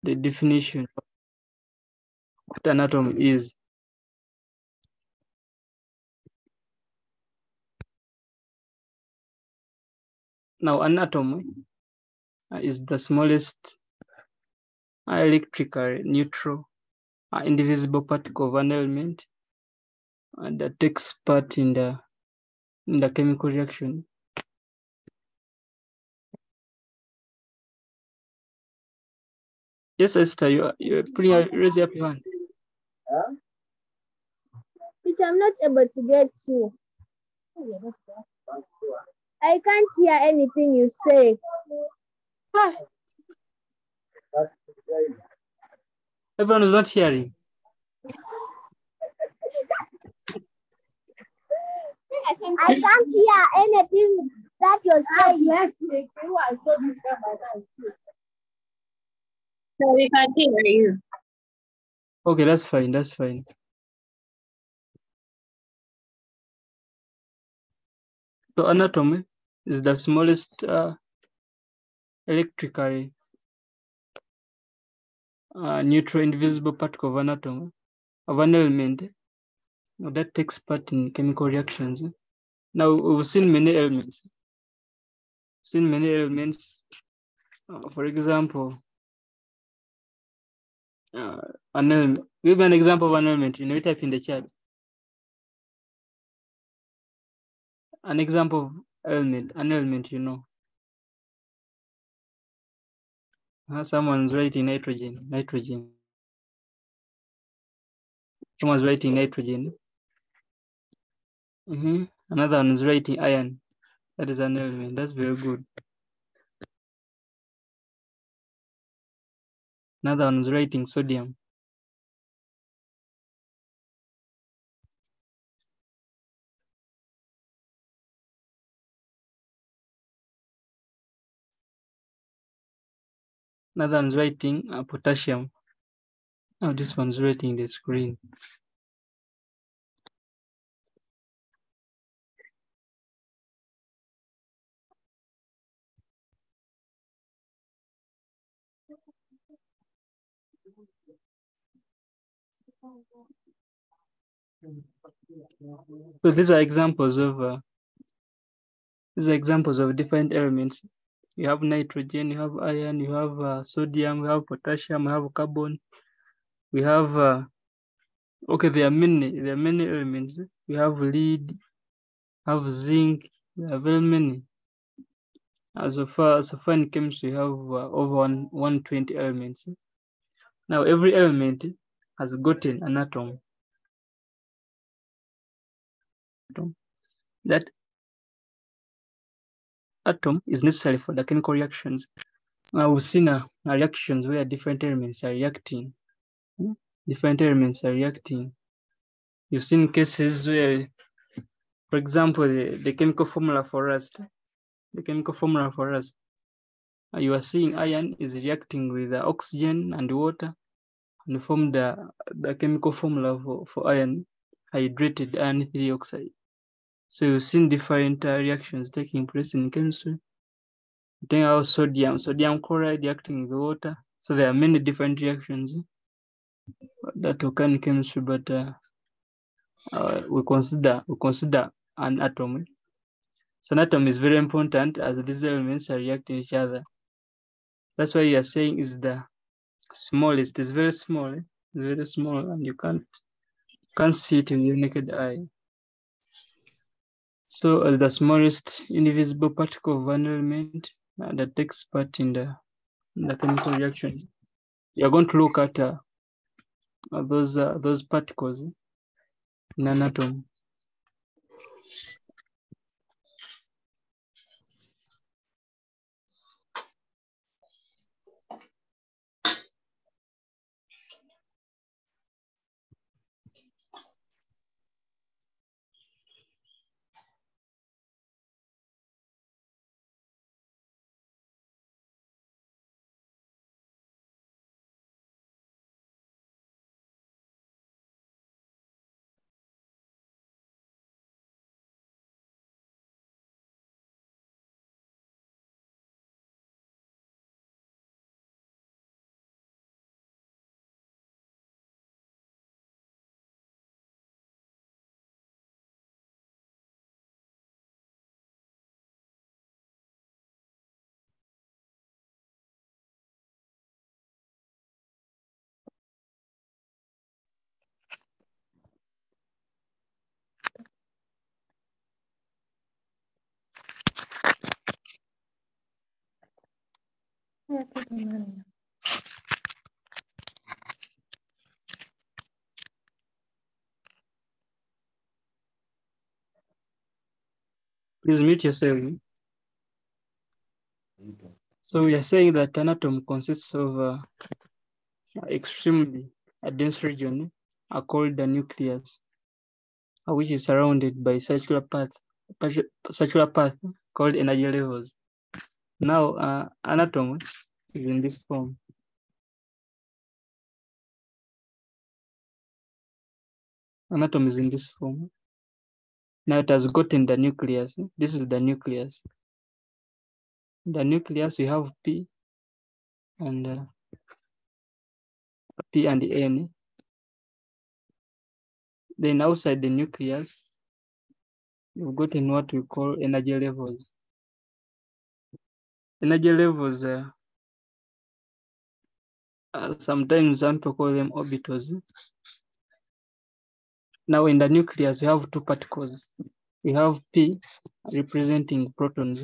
the definition of what an atom is. Now, an atom is the smallest electrical, neutral, indivisible particle of an element that takes part in the chemical reaction. Yes, Esther, please raise up your hand. Which I'm not able to get you. I can't hear anything you say. Everyone is not hearing. I can't hear anything that you're saying. So we can't hear you. Okay, that's fine. That's fine. So an atom is the smallest electrically neutral indivisible particle of an atom, of an element that takes part in chemical reactions. Now, we've seen many elements. For example, an element. Give an example of an element. You type in the chat. An example of an element, Someone's writing nitrogen. Someone's writing nitrogen. Another one is writing iron. That is an element. That's very good. Another one is writing sodium. Another one's writing potassium. Oh, this one's writing the screen. So these are examples of different elements. You have nitrogen, you have iron, you have sodium, you have potassium, you have carbon. We have okay, there are many elements. We have lead, have zinc. There are very many. So far in chemistry, we have over 120 elements. Now every element has gotten an atom. That atom is necessary for the chemical reactions. We've seen reactions where different elements are reacting. You've seen cases where, for example, the chemical formula for rust. You are seeing iron is reacting with oxygen and water and form the chemical formula for iron, hydrated iron 3 oxide. So you've seen different reactions taking place in chemistry. Then our sodium chloride reacting with water. So there are many different reactions that occur in chemistry, but we consider an atom. So an atom is very important as these elements are reacting each other. That's why you are saying is the smallest. It's very small. It's very small, and you can't see it with your naked eye. So the smallest indivisible particle of an element that takes part in the chemical reaction. You're going to look at those particles in an atom. Please mute yourself. So we are saying that an atom consists of extremely dense region called the nucleus, which is surrounded by circular path called energy levels. Now, an atom is in this form. An atom is in this form. Now it has gotten the nucleus. This is the nucleus. The nucleus, we have P and N. Then outside the nucleus, we've gotten what we call energy levels. Energy levels, sometimes some people call them orbitals. Now in the nucleus, we have two particles. We have P representing protons.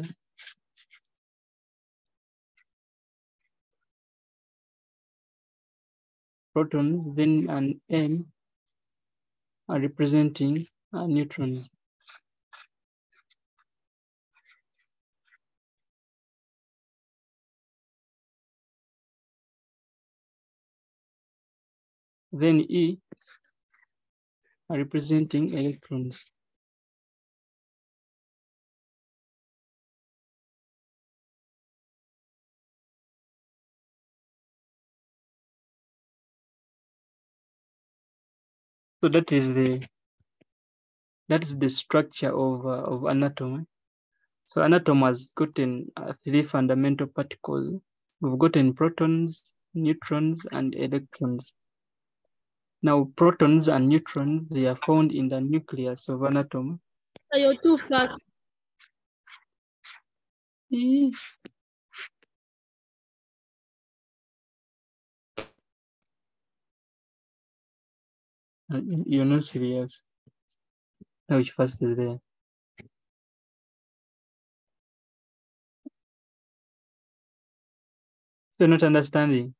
Then an N are representing neutrons. Then E are representing electrons. So that is the structure of an atom. So an atom has gotten three fundamental particles. We've gotten protons, neutrons, and electrons. Now protons and neutrons, they are found in the nucleus of an atom. You're too fast. You're not serious. Now which first is there? So you're not understanding.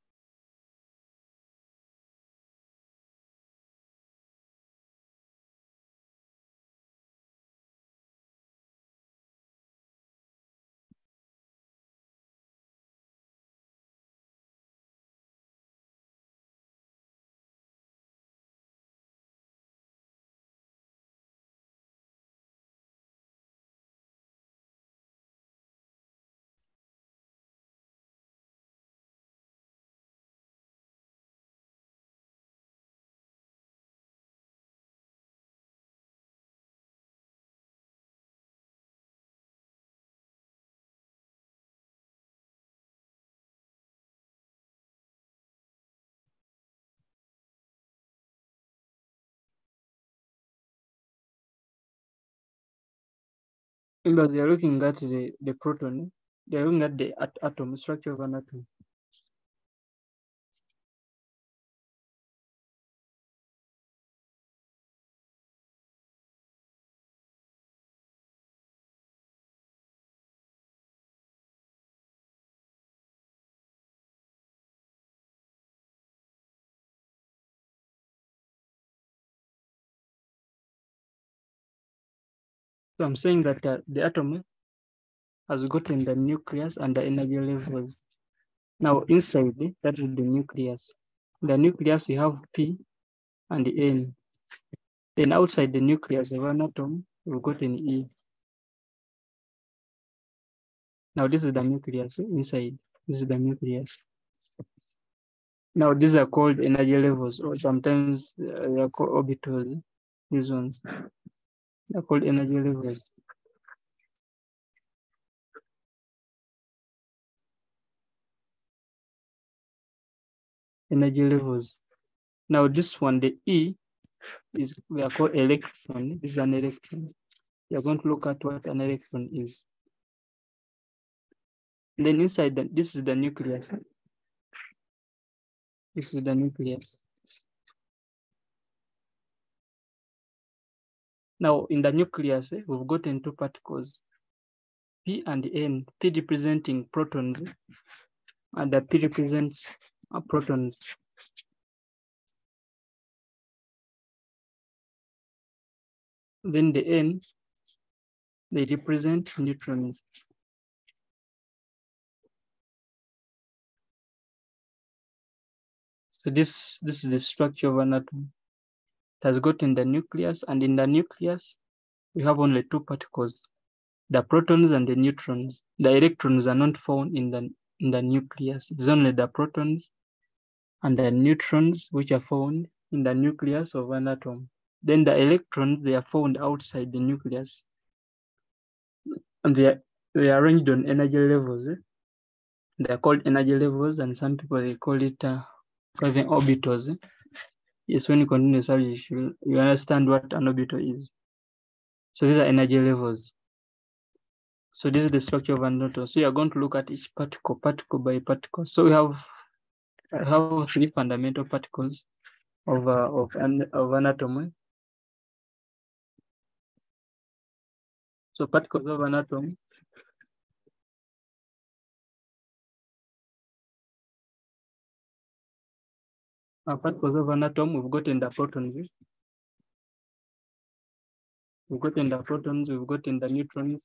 Because you're looking at the proton, they're looking at the atom, structure of an atom. So I'm saying that the atom has gotten the nucleus and the energy levels. Now inside, that is the nucleus. The nucleus, we have P and N. Then outside the nucleus of an atom, we've got an E. Now this is the nucleus inside. This is the nucleus. Now these are called energy levels, or sometimes they are called orbitals. These ones, they're called energy levels. Energy levels. Now this one, the E, we are called electron. This is an electron. We are going to look at what an electron is. And then inside this is the nucleus. This is the nucleus. Now in the nucleus, we've gotten two particles, P and N. P representing protons, and the P represents protons. Then the N, they represent neutrons. So this is the structure of an atom. It has got in the nucleus, and in the nucleus, we have only two particles, the protons and the neutrons. The electrons are not found in the nucleus. It's only the protons and the neutrons which are found in the nucleus of an atom. Then the electrons, they are found outside the nucleus. And they are arranged on energy levels. They are called energy levels, and some people, they call it even orbitals. Yes, when you continue subject, you understand what an orbital is. So these are energy levels. So this is the structure of an atom. So you are going to look at each particle by particle. So we have three fundamental particles of an atom. So particles of an atom. Particles of an atom, we've got in the protons. We've got in the protons, we've got in the neutrons.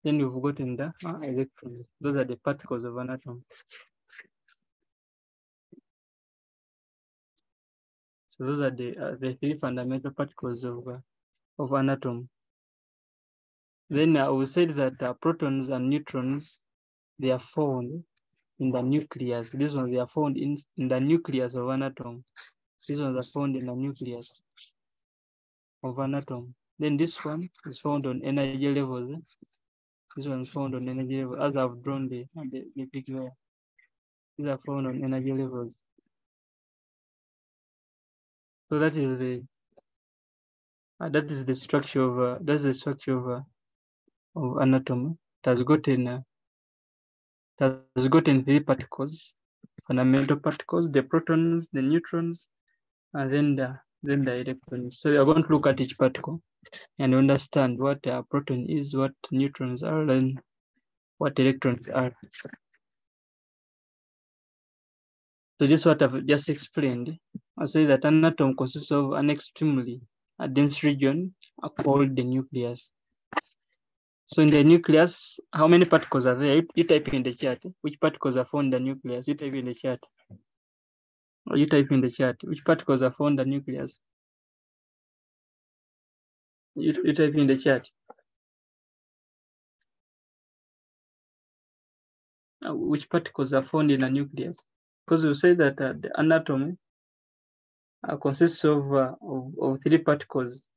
Then we've got in the electrons. Those are the particles of an atom. So those are the three fundamental particles of an atom. Then we said that protons and neutrons, they are found in the nucleus. These ones, they are found in the nucleus of an atom. These ones are found in the nucleus of an atom. Then this one is found on energy levels. This one is found on energy levels, as I've drawn the picture. These are found on energy levels. So that is the structure of an atom. It has gotten three particles, fundamental particles: the protons, the neutrons, and then the electrons. So we are going to look at each particle and understand what a proton is, what neutrons are, and what electrons are. So this is what I've just explained. I'll say that an atom consists of an extremely dense region called the nucleus. So in the nucleus, how many particles are there? You type in the chat. Which particles are found in the nucleus? You type in the chat. Or you type in the chat. Which particles are found in the nucleus? You type in the chat. Which particles are found in a nucleus? Because we say that an atom consists of three particles.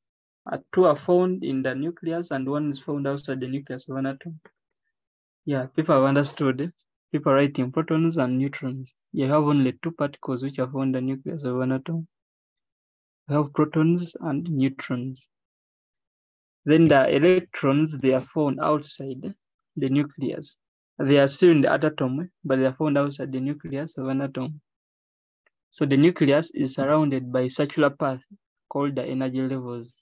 Two are found in the nucleus and one is found outside the nucleus of an atom. Yeah, people have understood. People writing protons and neutrons. You have only two particles which are found in the nucleus of an atom. You have protons and neutrons. Then the electrons, they are found outside the nucleus. They are still in the atom, but they are found outside the nucleus of an atom. So the nucleus is surrounded by a circular path called the energy levels.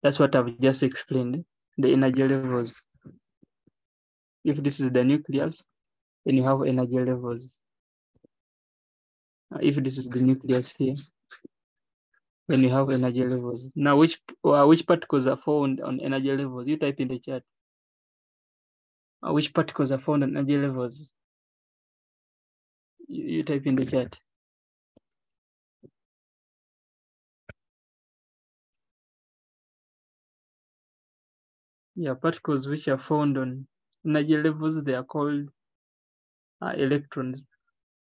That's what I've just explained, the energy levels. If this is the nucleus, then you have energy levels. If this is the nucleus here, then you have energy levels. Now, which particles are found on energy levels? You type in the chat. Which particles are found on energy levels? You type in the chat. Yeah, particles which are found on energy levels, they are called electrons.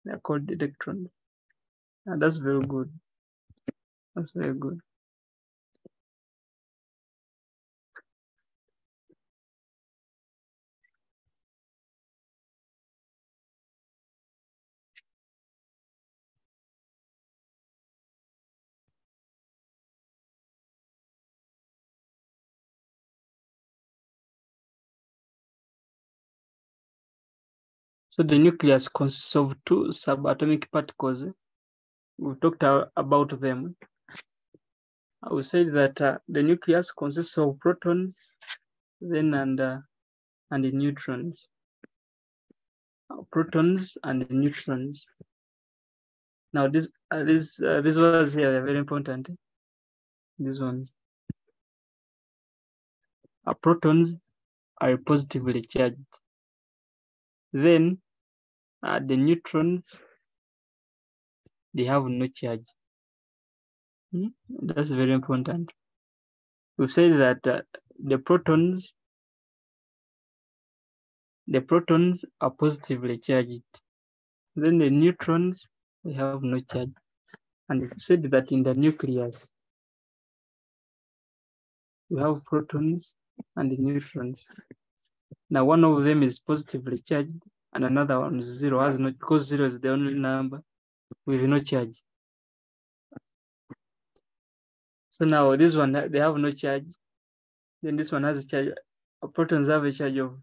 They are called electrons. That's very good. That's very good. So the nucleus consists of two subatomic particles. We talked about them. I will say that the nucleus consists of protons, then and and the neutrons. Protons and the neutrons. Now these ones here are very important. These ones. Protons are positively charged. Then the neutrons, they have no charge. That's very important. We've said that the protons are positively charged. Then the neutrons, they have no charge. And we've said that in the nucleus, we have protons and the neutrons. Now one of them is positively charged and another one is zero, has no, because zero is the only number with no charge. So now this one, they have no charge. Then this one has a charge. Protons have a charge of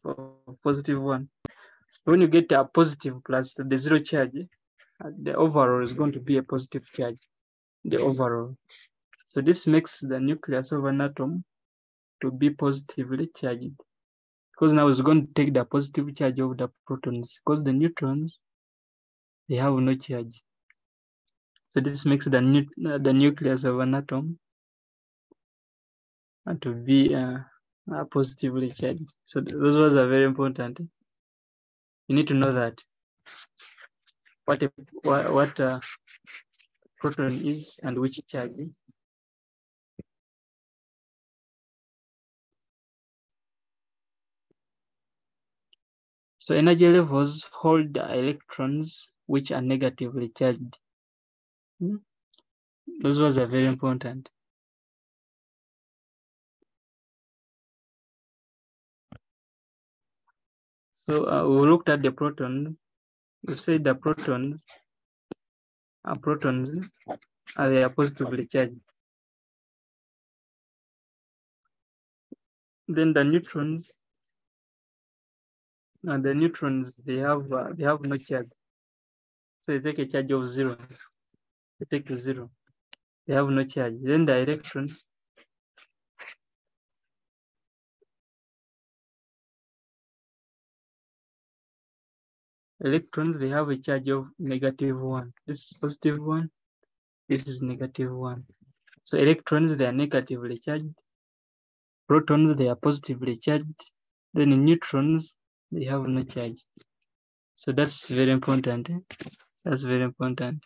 positive 1. So when you get a positive plus the zero charge, the overall is going to be a positive charge, the overall. So this makes the nucleus of an atom to be positively charged, because now it's going to take the positive charge of the protons, because the neutrons, they have no charge. So this makes the nucleus of an atom to be positively charged. So those words are very important. You need to know that what a proton is and which charge. So energy levels hold the electrons which are negatively charged. Those words are very important. So we looked at the proton. We said the protons they are positively charged. Then the neutrons, they have no charge. So they take a charge of 0. They take 0. They have no charge. Then the electrons, they have a charge of -1. This is positive 1. This is -1. So electrons, they are negatively charged. Protons, they are positively charged. Then the neutrons, they have no charge. So that's very important. That's very important.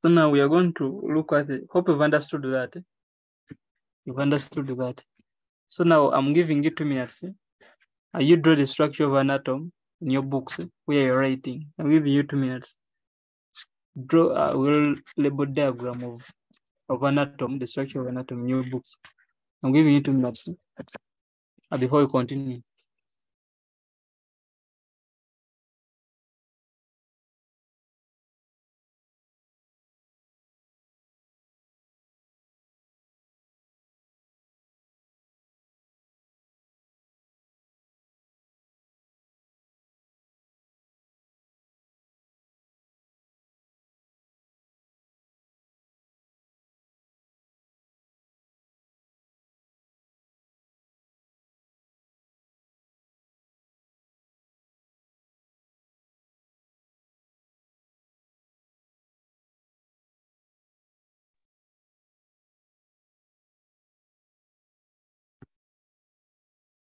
So now we are going to look at it. Hope you've understood that. You've understood that. So now I'm giving you 2 minutes. You draw the structure of an atom in your books where you're writing. I'm giving you 2 minutes. Draw a label diagram of an atom, the structure of an atom in your books. I'm giving you 2 minutes before we continue.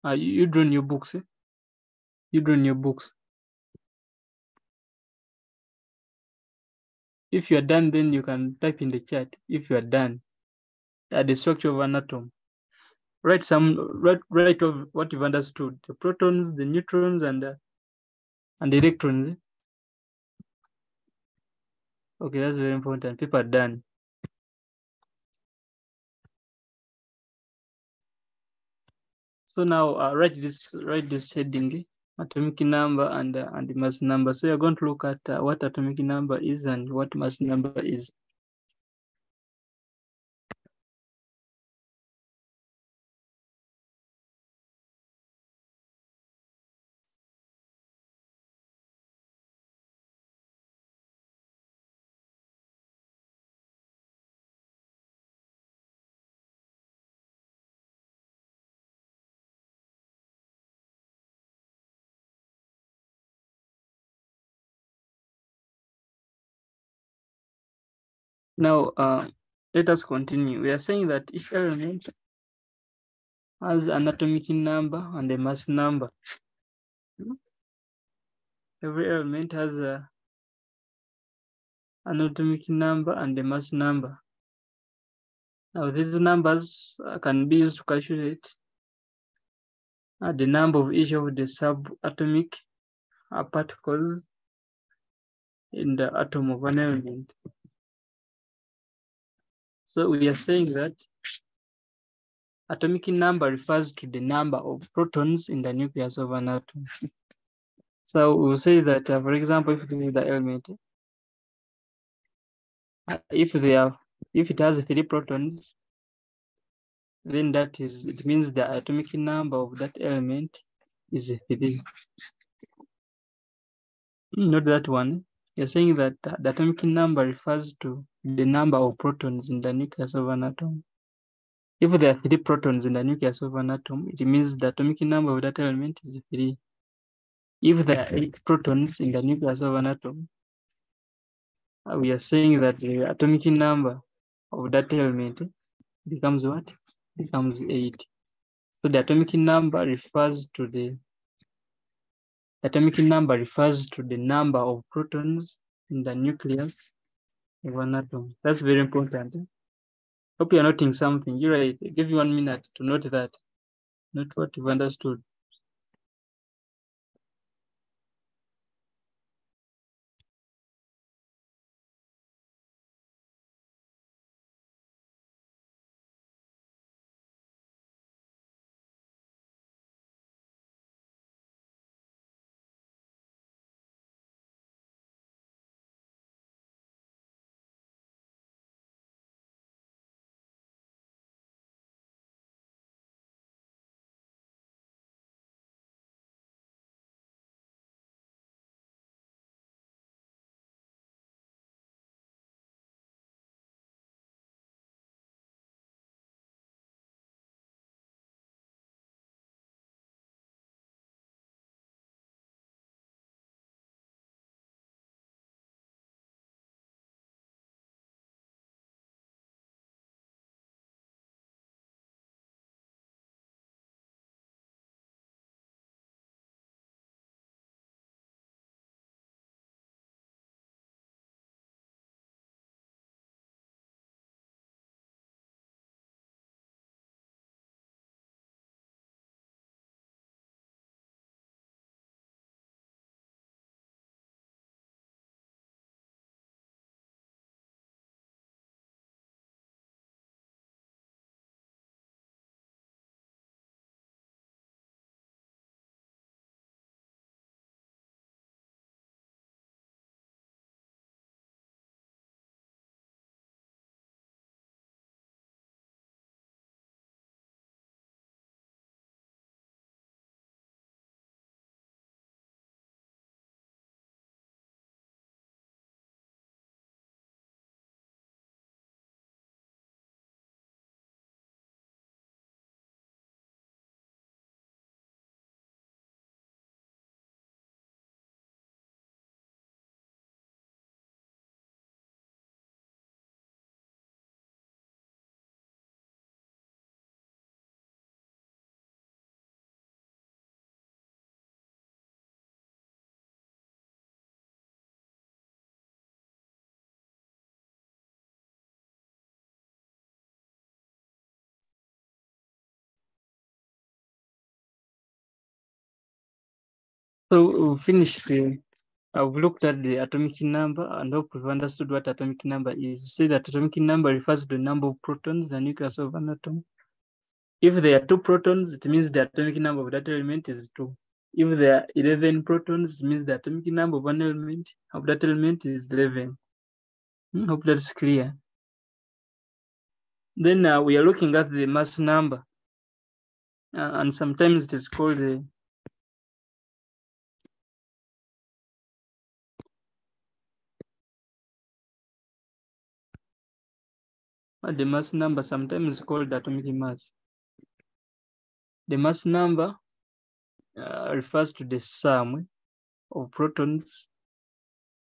You draw in your books. You draw in your books. If you're done, then you can type in the chat. If you're done, the structure of an atom. Write of what you've understood: the protons, the neutrons, and the electrons. Okay, that's very important. People are done. So now write this heading atomic number and mass number. So you're going to look at what atomic number is and what mass number is. Now, let us continue. We are saying that each element has an atomic number and a mass number. Every element has an atomic number and a mass number. Now, these numbers can be used to calculate the number of each of the subatomic particles in the atom of an element. So we are saying that atomic number refers to the number of protons in the nucleus of an atom. So we'll say that, for example, if this is the element, if it has 3 protons, then it means the atomic number of that element is 3. Not that one. You're saying that the atomic number refers to the number of protons in the nucleus of an atom. If there are 3 protons in the nucleus of an atom, it means the atomic number of that element is 3. If there are 8 protons in the nucleus of an atom, we are saying that the atomic number of that element becomes what? Becomes 8. So the atomic number refers to the number of protons in the nucleus of an atom. That's very important. Hope you're noting something. You're right. I'll give you 1 minute to note that. Note what you've understood. So we finished I've looked at the atomic number and hope we've understood what atomic number is. Say that atomic number refers to the number of protons in the nucleus of an atom. If there are 2 protons, it means the atomic number of that element is 2. If there are 11 protons, it means the atomic number of an element of that element is 11. Hope that's clear. Then we are looking at the mass number, and sometimes it is called the mass number, sometimes called the atomic mass. The mass number refers to the sum of protons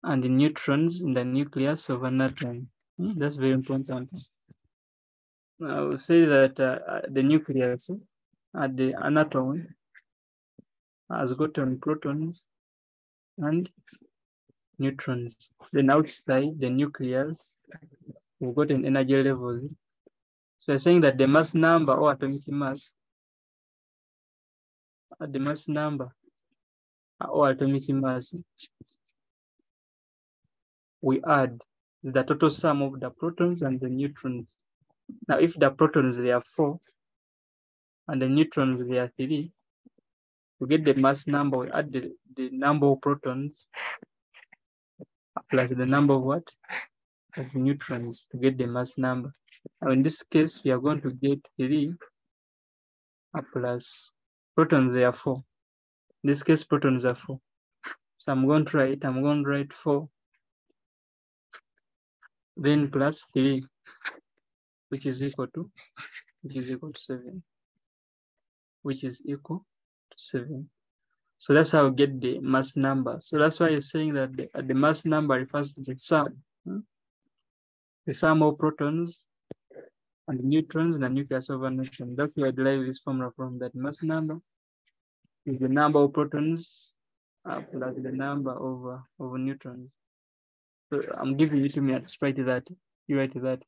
and neutrons in the nucleus of an atom. That's very important. I will say that the nucleus at the atom has gotten protons and neutrons. Then outside the nucleus, we've got an energy levels. So we're saying that the mass number or atomic mass, the mass number or atomic mass, we add the total sum of the protons and the neutrons. Now, if the protons they are 4 and the neutrons they are 3, to get the mass number, we add the number of protons plus the number of what? Of neutrons to get the mass number. Now, in this case, we are going to get 3 plus protons they are 4. In this case, protons are 4. So I'm going to write 4, then plus 3, which is equal to 7, which is equal to 7. So that's how we get the mass number. So that's why you're saying that the mass number refers to the sum of protons and neutrons in the nucleus of a neutron. That's where I derive this formula from, that mass number is the number of protons plus the number of neutrons. So I'm giving you 2 minutes, write that. You write that.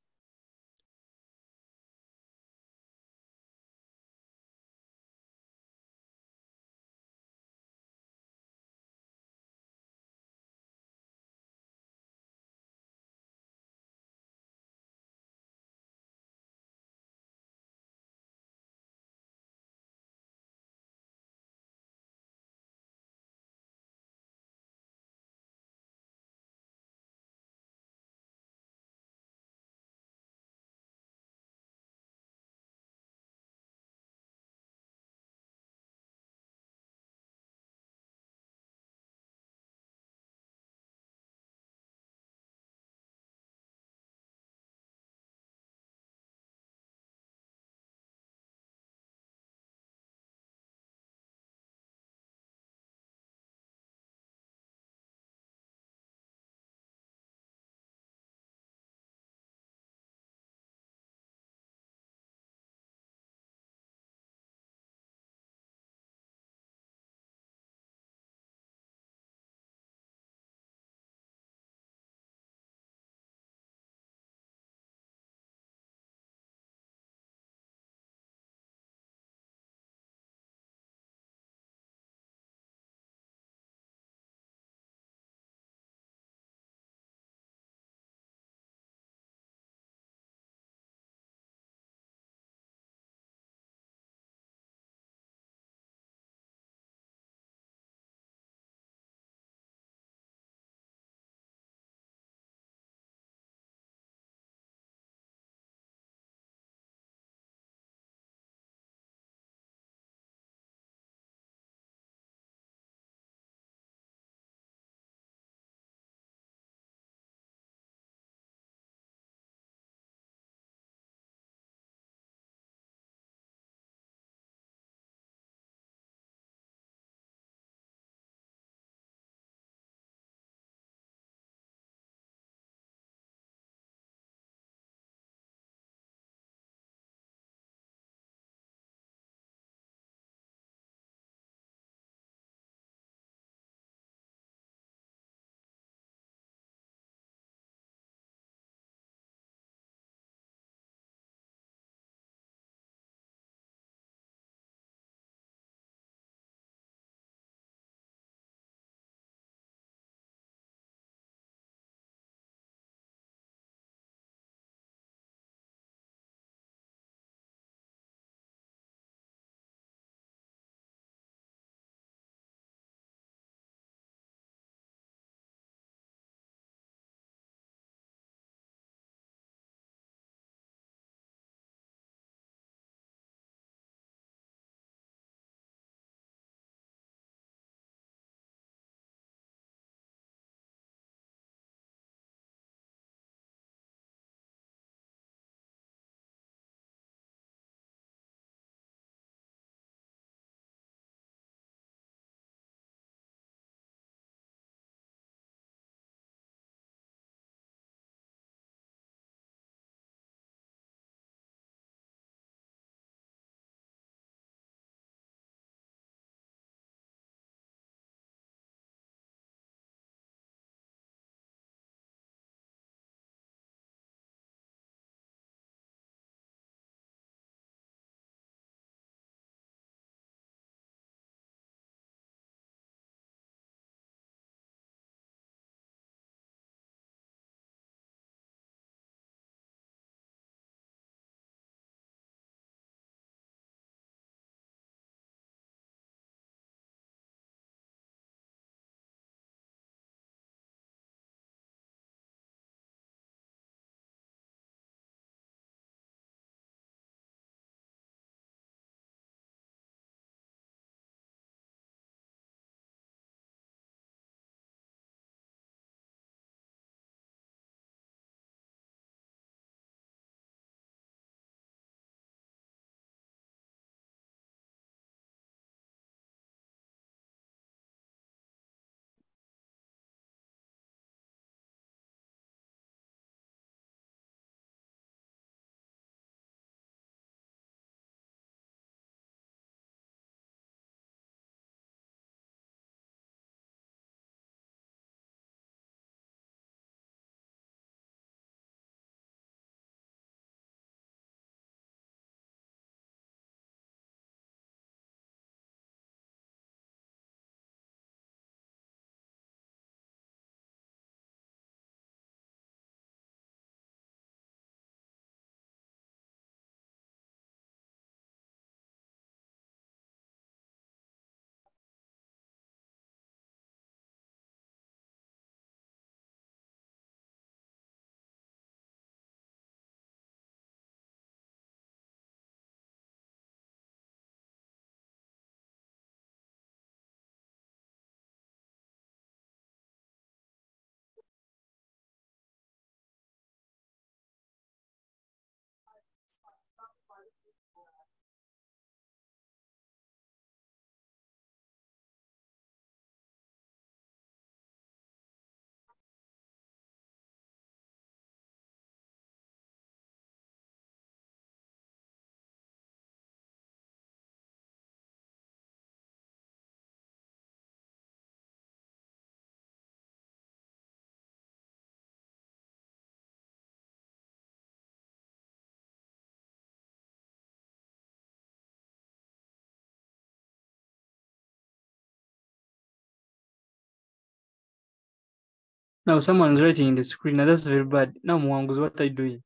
Now someone's writing in the screen. Now that's very bad. Now Mwangus, what are you doing?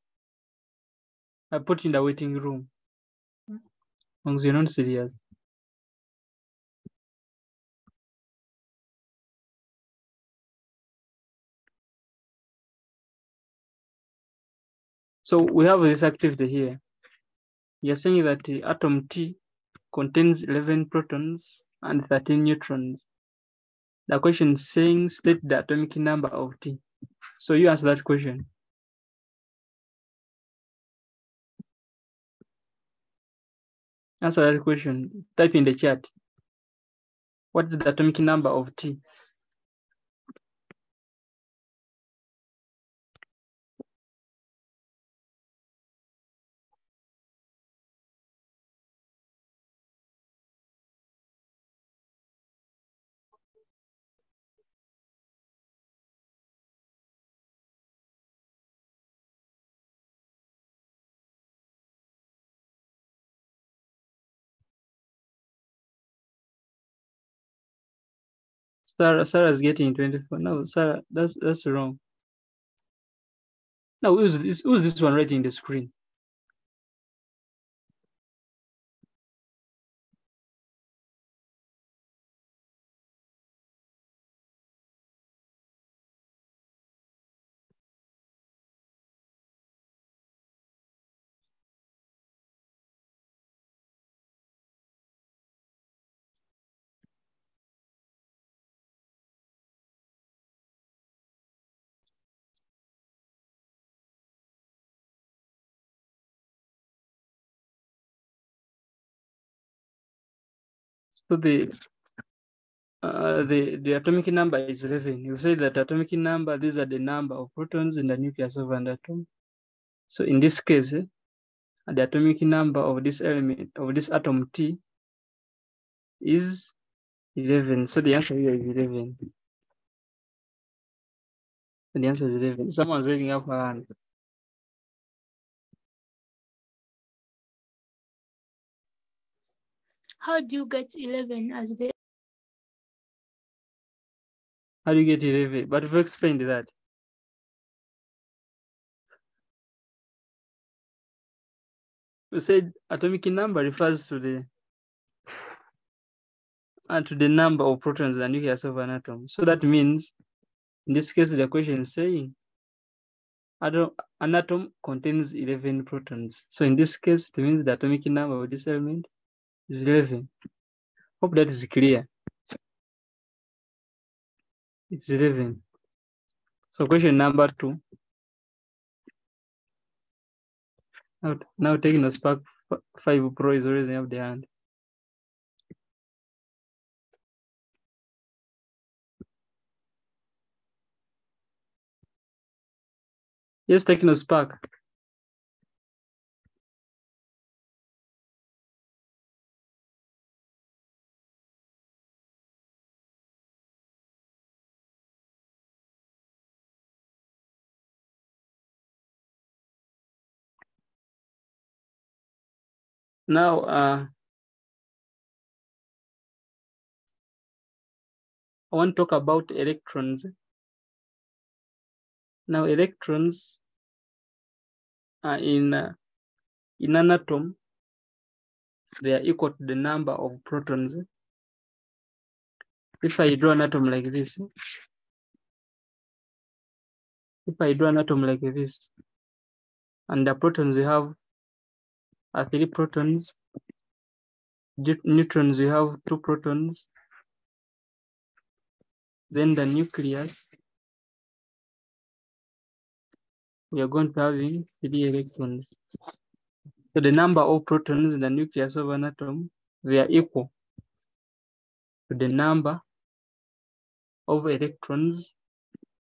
I put you in the waiting room. Mwangus, you're not serious. So we have this activity here. You're saying that the atom T contains 11 protons and 13 neutrons. The question is saying state the atomic number of T. So you answer that question. Answer that question. Type in the chat. What is the atomic number of T? Sarah's getting 24. No, Sarah, that's wrong. Now who's this one writing the screen? So the atomic number is 11. You say that atomic number, these are the number of protons in the nucleus of an atom. So in this case, the atomic number of this element, of this atom T, is 11. So the answer here is 11. So the answer is 11. Someone's raising up her hand. How do you get 11 as the? How do you get 11? But we've explained that. We said atomic number refers to the number of protons in the nucleus of an atom. So that means, in this case, the question is saying an atom contains 11 protons. So in this case, it means the atomic number of this element is 11. Hope that is clear. It's 11. So question number 2. Now taking a Spark 5 Pro is raising up the hand. Yes, taking a Spark. Now, I want to talk about electrons. Now, electrons are in an atom. They are equal to the number of protons. If I draw an atom like this, and the protons we have are 3 protons, neutrons we have 2 protons, then the nucleus, we are going to having 3 electrons. So the number of protons in the nucleus of an atom, they are equal to the number of electrons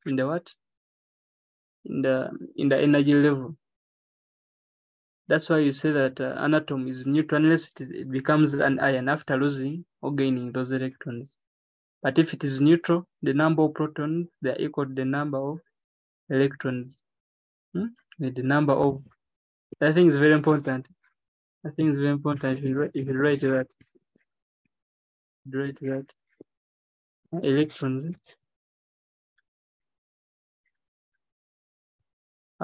in the what? In the energy level. That's why you say that an atom is neutral unless it becomes an ion after losing or gaining those electrons. But if it is neutral, the number of protons, they are equal to the number of electrons. The number of, I think it's very important. If you write that. Electrons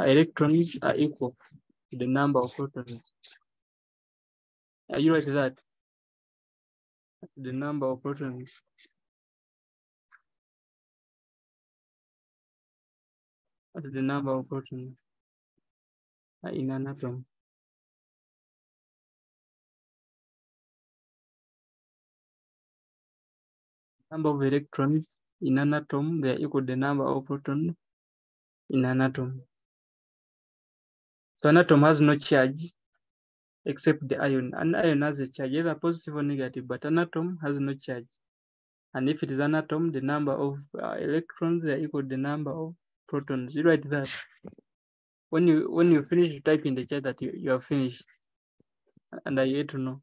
electrons are equal to the number of protons. Are you right with that? The number of protons. The number of protons in an atom. Number of electrons in an atom, they are equal to the number of protons in an atom. So an atom has no charge except the ion. An ion has a charge, either positive or negative, but an atom has no charge. And if it is an atom, the number of electrons are equal to the number of protons. You write that. When you finish, you type in the chat that you are finished. And I get to know.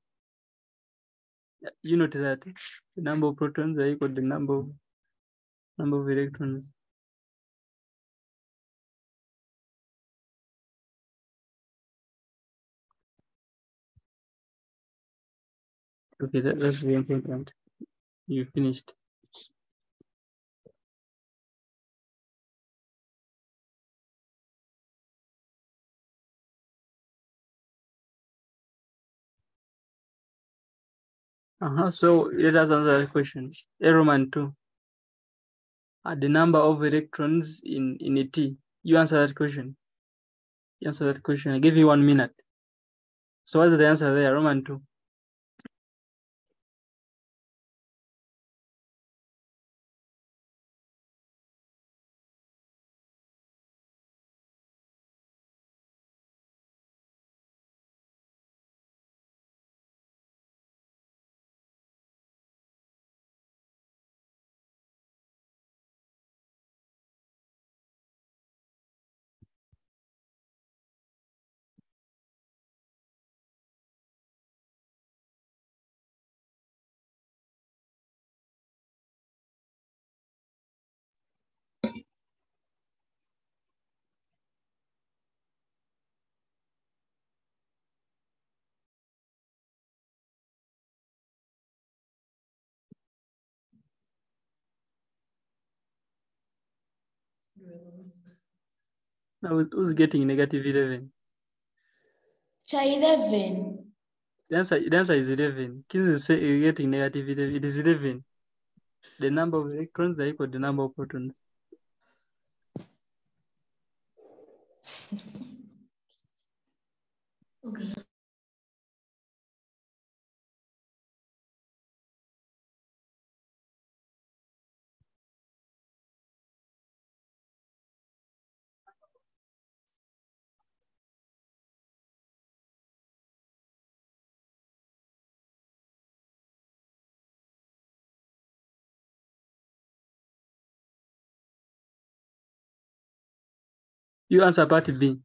You notice that the number of protons are equal to the number of electrons. Okay, that's very important. You finished. So let us answer the question. Roman 2. The number of electrons in a T. You answer that question. You answer that question. I give you 1 minute. So what's the answer there? Roman 2. Now who's getting negative 11? 11. The answer is 11. Kids is getting negative 11. It is 11. The number of electrons are equal to the number of protons. Okay. You answer part B.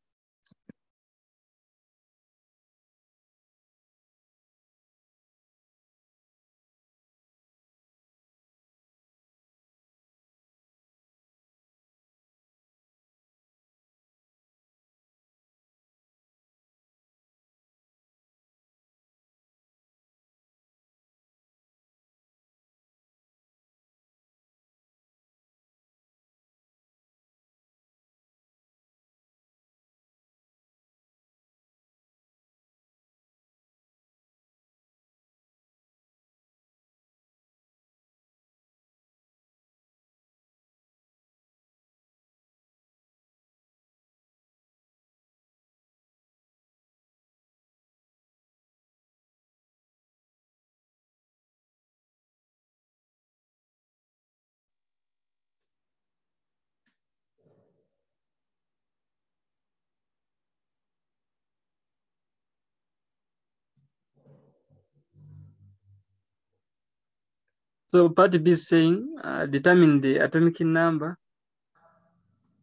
So part B is saying determine the atomic number.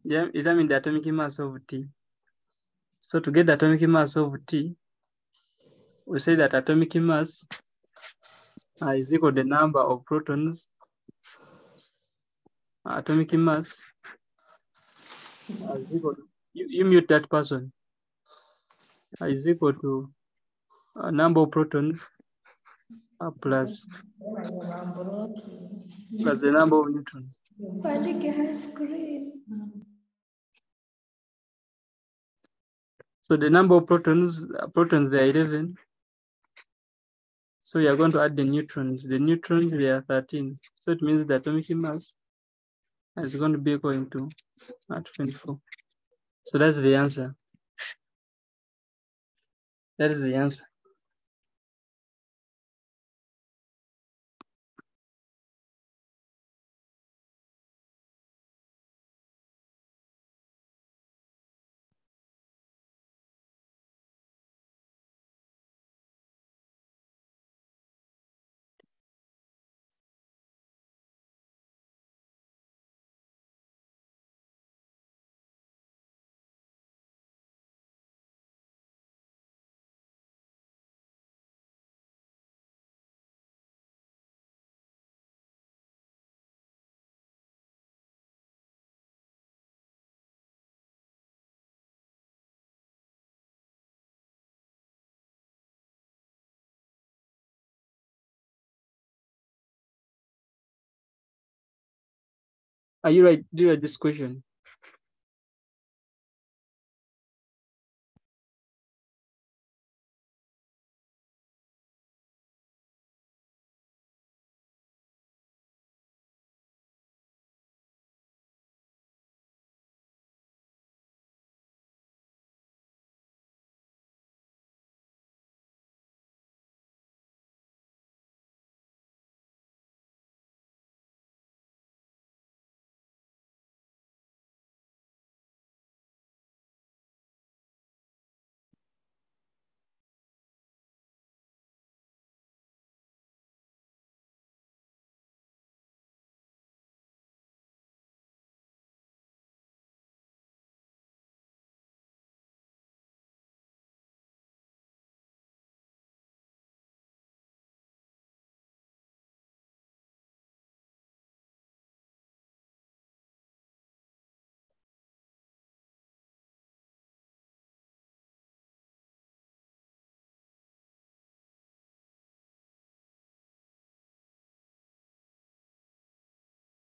Yeah, determine the atomic mass of T. So to get the atomic mass of T, we say that atomic mass is equal to the number of protons. Atomic mass is equal to, you mute that person, is equal to number of protons plus the number of neutrons. So the number of protons they are 11. So we are going to add the neutrons. The neutrons, they are 13. So it means the atomic mass is going to be equal to 24. So that's the answer. That is the answer. Are you right? Do you write this question?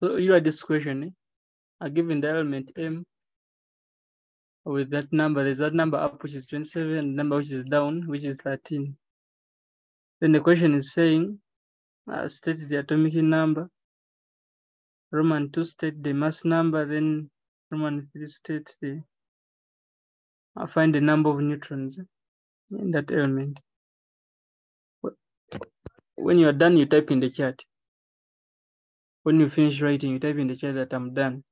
So you write this question. Given the element M with that number, there's that number up which is 27, and the number which is down which is 13. Then the question is saying, state the atomic number. Roman 2 state the mass number, then Roman 3 state the find the number of neutrons in that element. When you are done, you type in the chat. When you finish writing, you type in the chat that I'm done.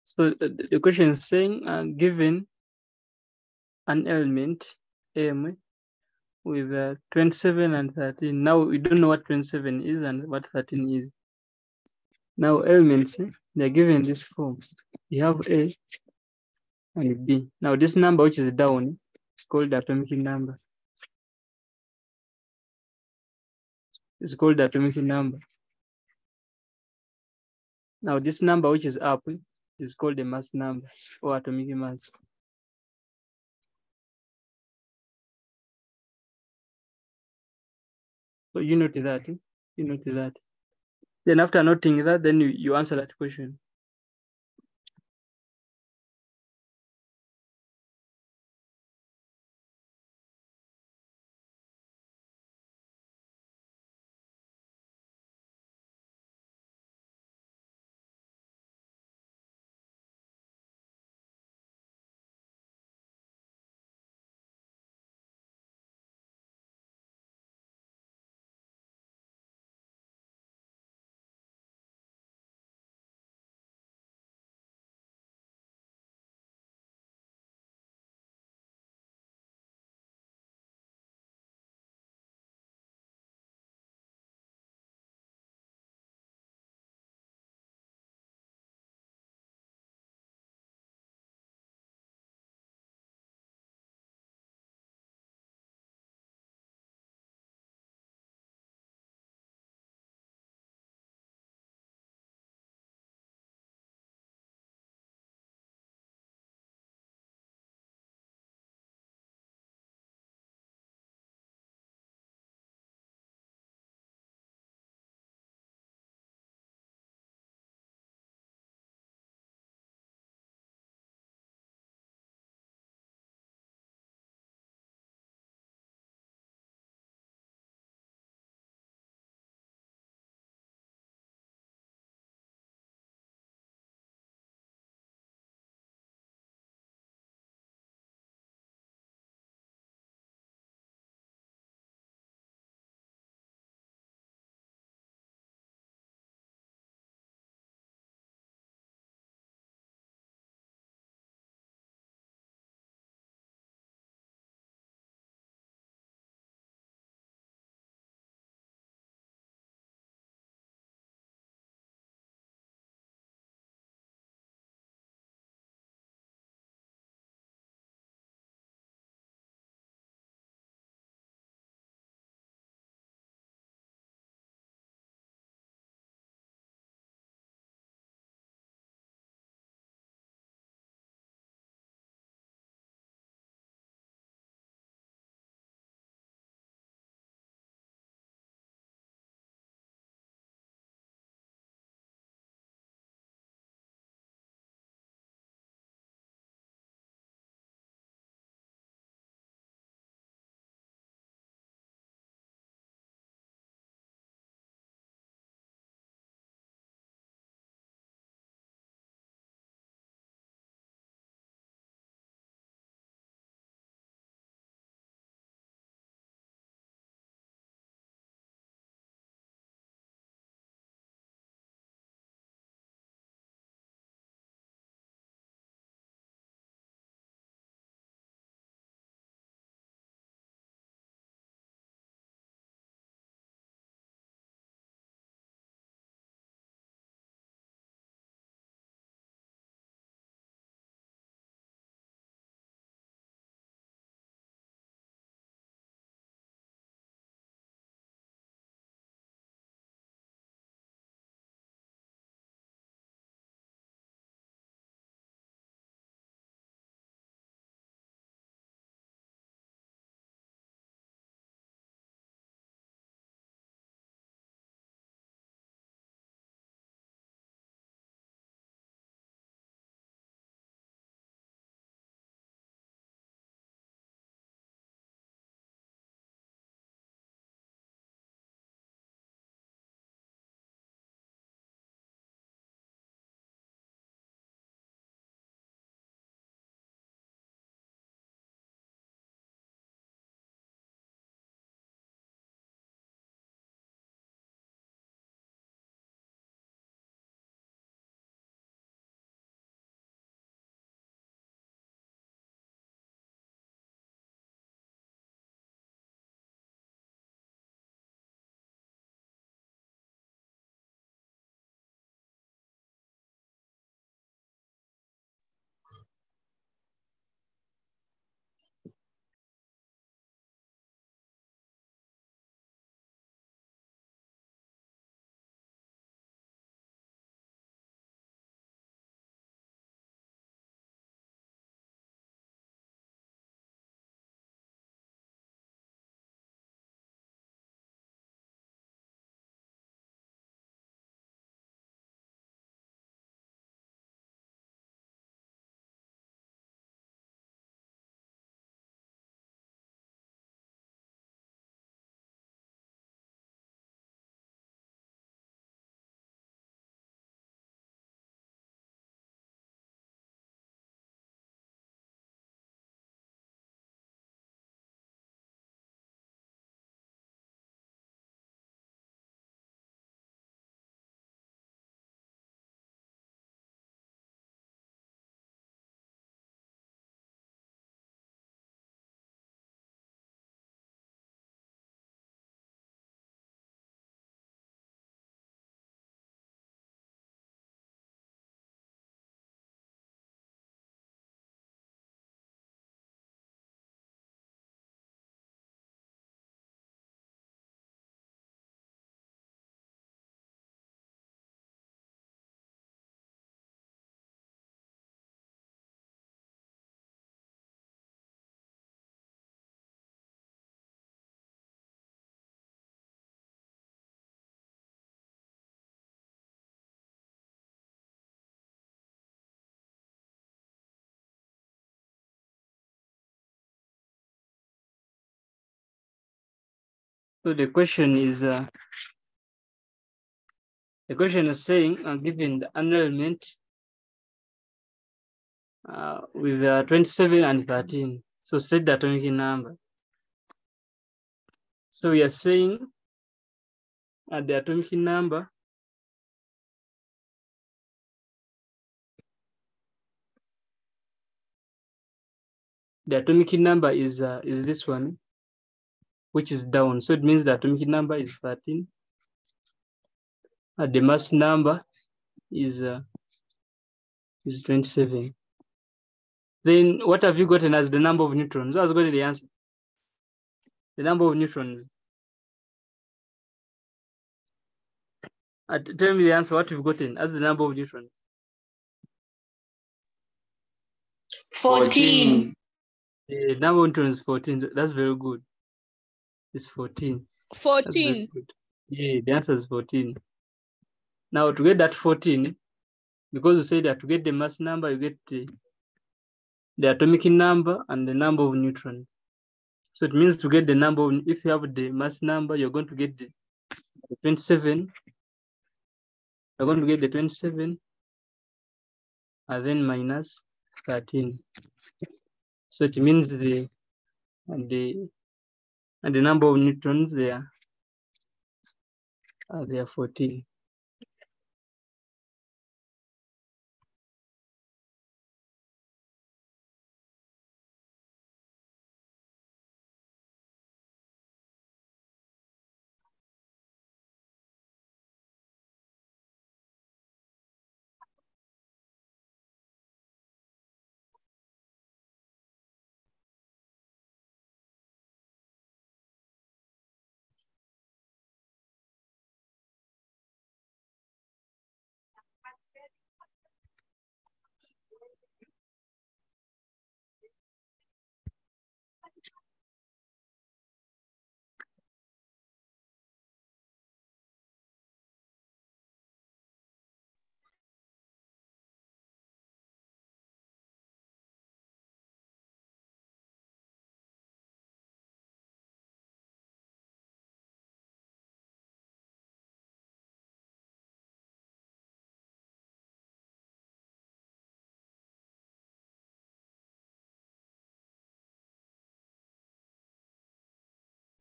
So the question is saying, given an element M with 27 and 13. Now we don't know what 27 is and what 13 is. Now elements, they're given this form. You have A and B. Now this number which is down is called the atomic number. It's called the atomic number. Now this number which is up is called the mass number or atomic mass. So you note that. You note that. Then after noting that, then you answer that question. So the question is saying given the annulment with 27 and 13. So state the atomic number. So we are saying the atomic number is this one, which is down. So it means the atomic number is 13. The mass number is 27. Then what have you gotten as the number of neutrons? Who has gotten the answer? The number of neutrons. Tell me the answer. What you've gotten as the number of neutrons? 14. The number of neutrons is 14. That's very good. It's 14. 14. Yeah, the answer is 14. Now to get that 14, because you say that to get the mass number, you get the atomic number and the number of neutrons. So it means to get the number of, if you have the mass number, you're going to get the 27. You're going to get the 27 and then minus 13. So it means the number of neutrons there are 14.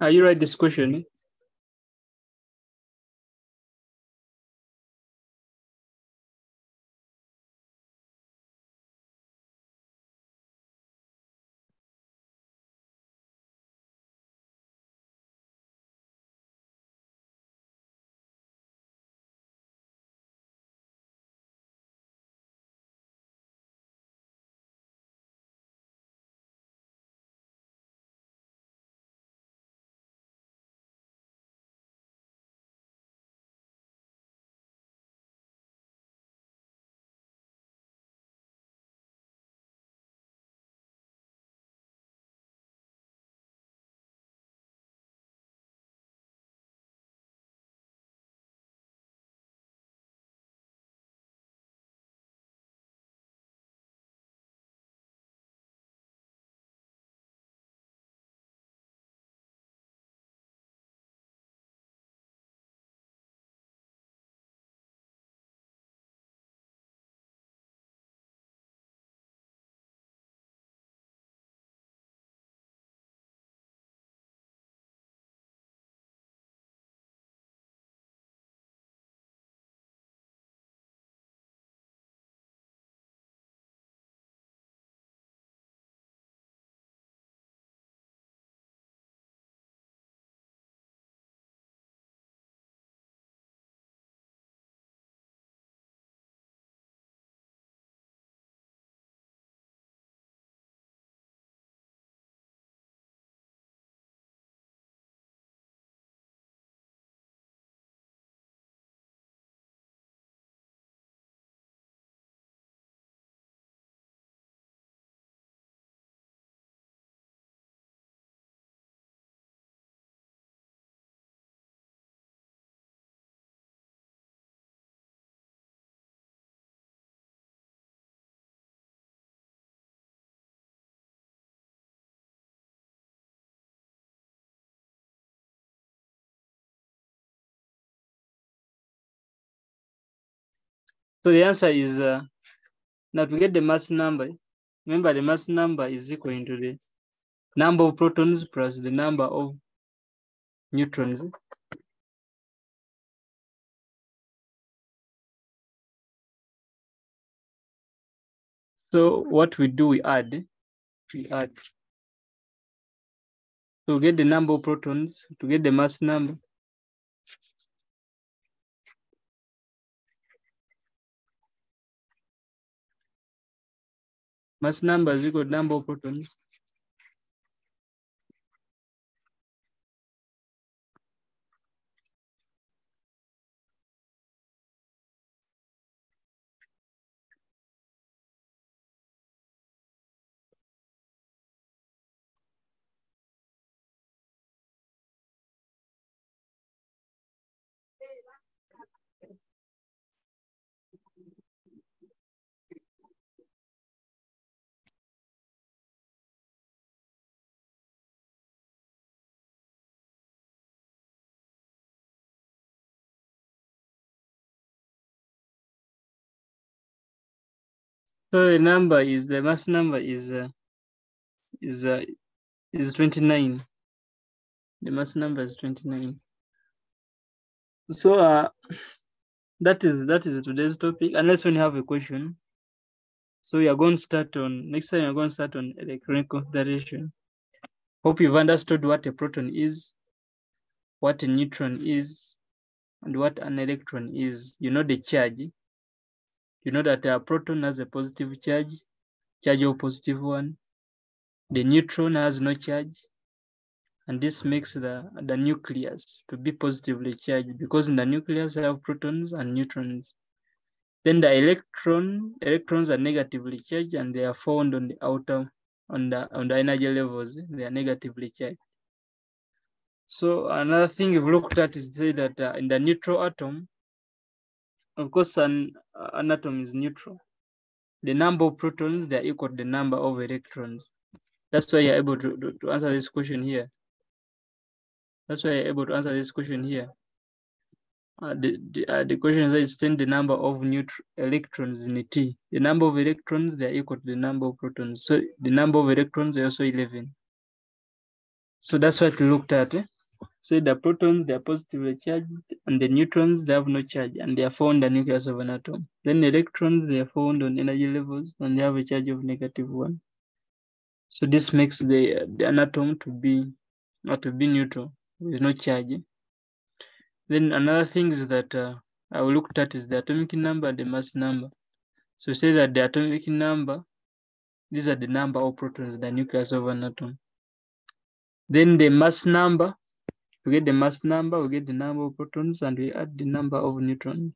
You write this question. So the answer is now to get the mass number. Remember, the mass number is equal to the number of protons plus the number of neutrons. So what we do, we add. To get the number of protons, to get the mass number. Mass number is equal to number of protons. So the number is, the mass number is 29. The mass number is 29. So that is today's topic. Unless when you have a question. So we are going to start on, next time we are going to start on electronic consideration. Hope you've understood what a proton is, what a neutron is, and what an electron is. You know the charge. You know that a proton has a positive charge of positive 1. The neutron has no charge, and this makes the nucleus to be positively charged, because in the nucleus you have protons and neutrons. Then the electrons are negatively charged, and they are found on the outer, on the energy levels, they are negatively charged. So another thing we've looked at is say that in the neutral atom, of course, an atom is neutral. The number of protons, they are equal to the number of electrons. That's why you're able to answer this question here. That's why you're able to answer this question here. The question says extend the number of electrons in T. The number of electrons, they are equal to the number of protons. So the number of electrons are also 11. So that's what we looked at. So the protons, they are positively charged, and the neutrons, they have no charge, and they are found in the nucleus of an atom. Then the electrons, they are found on energy levels, and they have a charge of -1. So this makes the an atom to be neutral with no charge. Then another thing is that I looked at is the atomic number and the mass number. So say that the atomic number, these are the number of protons in the nucleus of an atom. Then the mass number, we get the mass number, we get the number of protons, and we add the number of neutrons.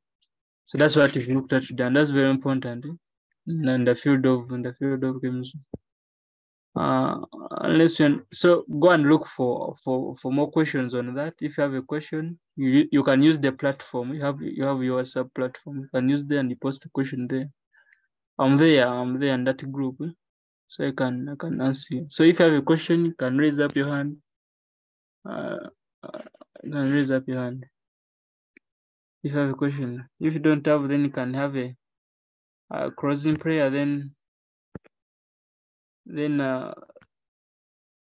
So that's what we've looked at today, and that's very important in the field of chemistry. So go and look for more questions on that. If you have a question, you can use the platform. You have your WhatsApp platform. You can use there and you post a question there. I'm there in that group, so I can answer you. So if you have a question, you can raise up your hand. You can raise up your hand if you have a question. If you don't have, then you can have a closing prayer. Then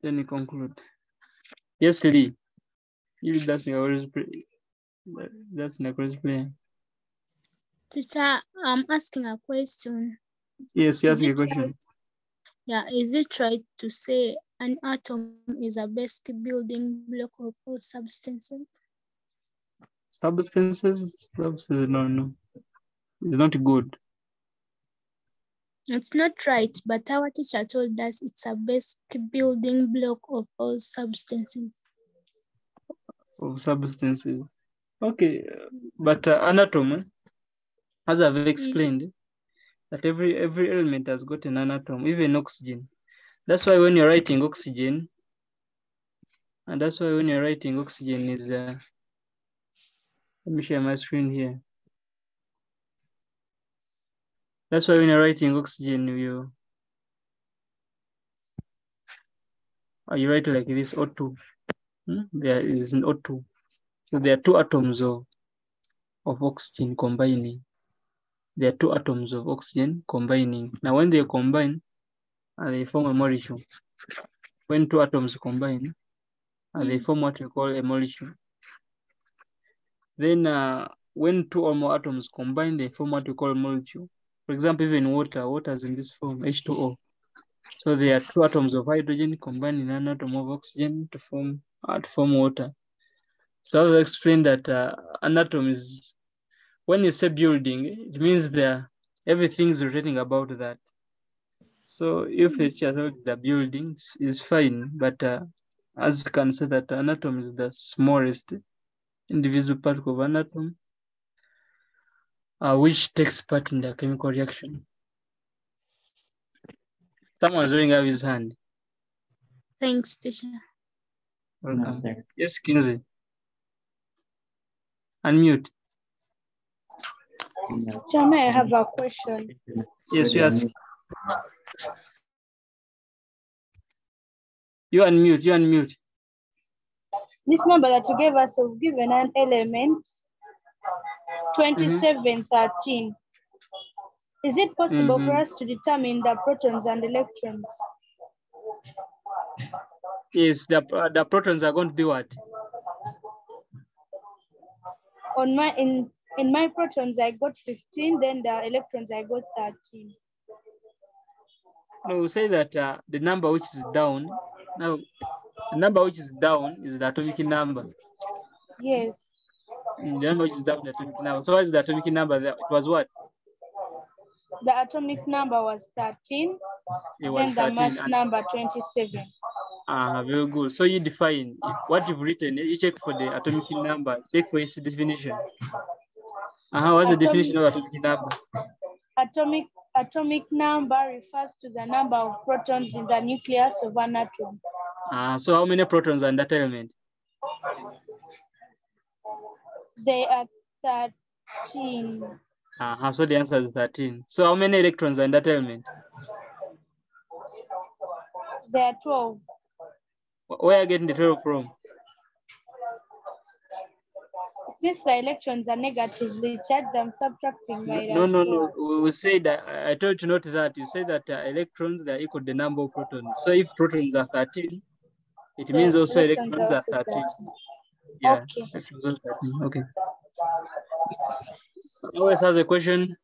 you conclude. Yes, Lee. If that's your always pray. That's my closing prayer. Teacher, I'm asking a question. Yes, you ask a question. Right? Yeah, is it right to say an atom is a basic building block of all substances? Substances? No. It's not good. It's not right, but our teacher told us it's a basic building block of all substances. Okay, but an atom, as I've explained, that every element has got an atom, even oxygen. That's why when you're writing oxygen, is let me share my screen here. That's why when you're writing oxygen, you write like this, O2. There is an O2. So there are 2 atoms of oxygen combining. there are two atoms of oxygen combining. Now, when they combine, they form a molecule. When two atoms combine, they form what we call a molecule. Then, when two or more atoms combine, they form what we call a molecule. For example, even water is in this form, H2O. So there are two atoms of hydrogen combined in an atom of oxygen to form water. So I'll explain that an atom is, when you say building, it means everything's rotating about that. So if it's just the building is fine, but as you can say that an atom is the smallest indivisible particle of an atom, which takes part in the chemical reaction. Someone's raising up his hand. Thanks, teacher. Welcome. Yes, Kinsey. Unmute. Chama, I have a question. Yes, you ask. You unmute. This number that you gave us, we've given an element 2713. Is it possible for us to determine the protons and electrons? Yes, the protons are going to be what? On my in my protons, I got 15, then the electrons I got 13. No, we say that the number which is down, now the number which is down is the atomic number. Yes. The number which is down is the atomic number. So what is the atomic number there? It was what? The atomic number was 13, It was then the 13 mass number 27. Very good. So you define what you've written, you check for the atomic number, check for its definition. What's the definition of atomic number? Atomic number refers to the number of protons in the nucleus of an atom. So how many protons are in that element? They are 13. So the answer is 13. So how many electrons are in that element? There are 12. Where are you getting the 12 from? Since the electrons are negatively charged, I'm subtracting minus No. 12. We say that, I told you to note that. You say that electrons are equal to the number of protons. So if protons are 13, it means also electrons are 13. Yeah, okay. electrons are 13. Okay. Always has a question.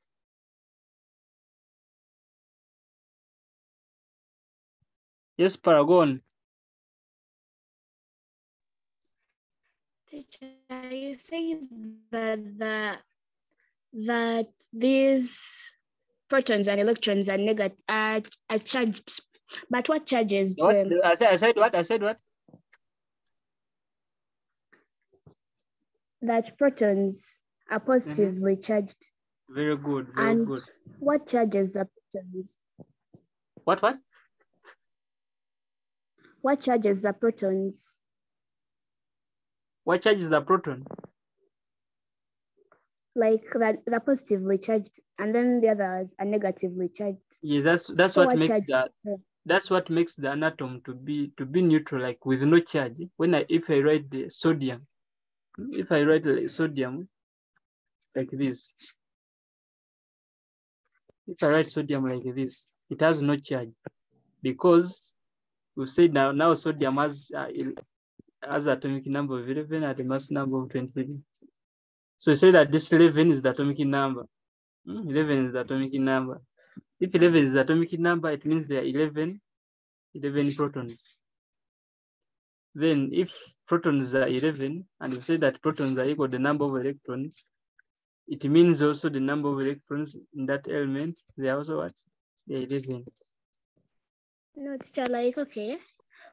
Yes, Paragon. Teacher, you say that these protons and electrons are charged, but what charges What? them? I said what? That protons are positively charged. Very good. Very good. What charges the protons? What? What charges the protons? What charges the proton? Like that, they're positively charged, and then the others are negatively charged. Yeah, that's so what makes that. That's what makes the atom to be neutral, like with no charge. If I write the sodium, if I write the sodium like this, if I write sodium like this, it has no charge because we say now sodium has atomic number of 11 and a mass number of 23. So you say that this 11 is the atomic number. 11 is the atomic number. If 11 is the atomic number, it means there are 11 protons. Then if protons are 11, and we say that protons are equal to the number of electrons, it means also the number of electrons in that element, they are also what? They are 11. No, teacher, like, okay.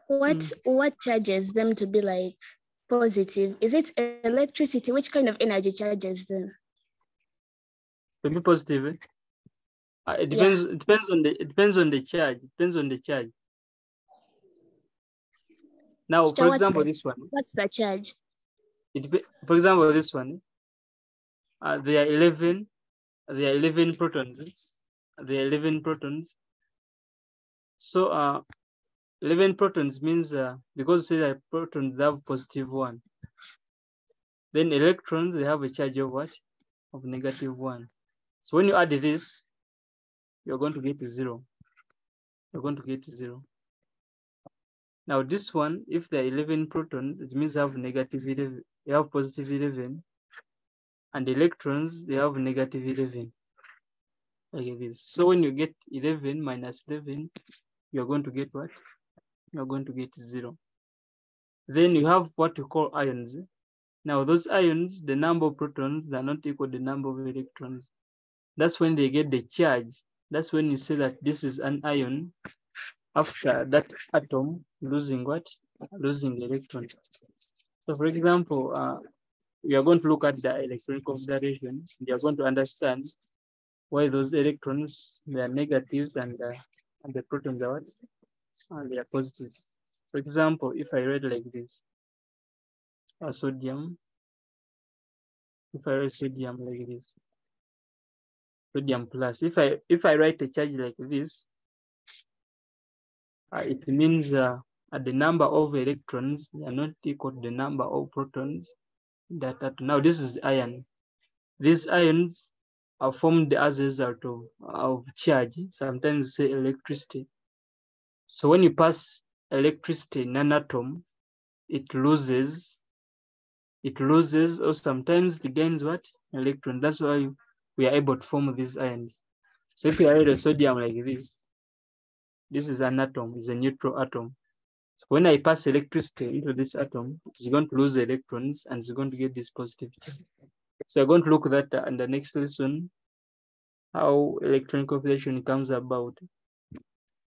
What charges them to be like positive? Is it electricity? Which kind of energy charges them? To be positive, it depends. Yeah. It depends on the charge. Now, teacher, for example, this one. What's the charge? For example, this one. There are 11. There are 11 protons. There are 11 protons. So 11 protons means because say that protons have positive 1. Then electrons, they have a charge of what? Of negative 1. So when you add this, you're going to get 0. You're going to get 0. Now this one, if there are 11 protons, it means you have negative 11, you have positive 11, and electrons, they have negative 11. Like this. So when you get 11 minus 11, you're going to get what? You're going to get 0. Then you have what you call ions. Now those ions, the number of protons, they're not equal to the number of electrons. That's when they get the charge. That's when you say that this is an ion after that atom losing what? Losing electrons. So for example, we are going to look at the electronic configuration. You are going to understand why those electrons, they are negatives and the protons are what? And they are positives. For example, if I write like this, sodium, if I write sodium like this, sodium plus, if I write a charge like this, it means the number of electrons are not equal to the number of protons that are. Now this is iron. These ions are formed as a result of charge, sometimes say electricity. So when you pass electricity in an atom, it loses, or sometimes it gains what? Electron. That's why we are able to form these ions. So if you add a sodium like this is an atom, it's a neutral atom. So when I pass electricity into this atom, it's going to lose electrons and it's going to get this positive charge. So I'm going to look at that in the next lesson, how electron configuration comes about.